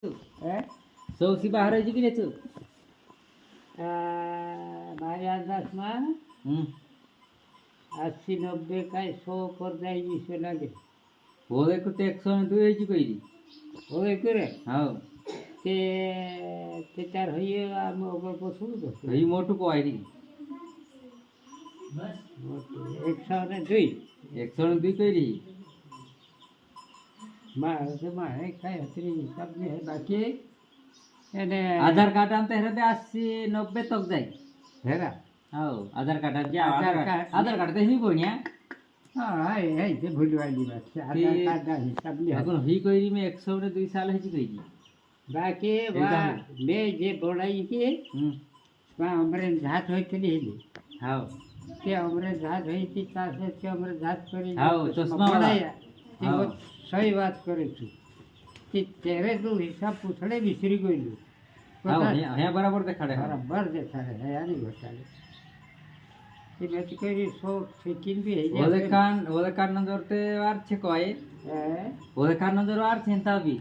સૌથી બહાર હજી કે છું મારી આદાસમાં 80-90 કાંઈ 100 પર જાય વિશે લાગે હવે તો 102 હજી કરી હવે કરે હા તે તાર હૈયે આમ ઉપર પૂછવું તો હજી મોટું કોઈ નહીં બસ 102 102 કરી મારે કાંઈ હતી હિસાબ નહીં બાકી એને આધાર કાર્ડ આમ તો હેરે 80-90 તક જાય હેરા હા આધાર કાર્ડ આધાર કાર્ડ તો હી કોણ્યા હા હે તે ભૂલવાની વાત છે આધાર કાર્ડના હિસાબ નહીં પણ હી કરી મેં 102 સાલ હજી કરી બાકી મેં જે બોલાવી કે અમરે જાત હોય કે નહીં હા તે અમરે જાત હોય તે પાસે તે અમરે જાત કરી હા ચશ્મા તે સહી વાત કરું છું કે ત્યારે તું હિસાબ પૂછડે વિસરી ગયેલું હા બરાબર દેખાડે બરાબર દેખાડે હે આની ઘટાડે તે મેં તો કહી 100 સેકન્ડ બી ઓલે કાન નંબર તે વાર છે કોઈ ઓલે કાન નંબર વાર છે તાબી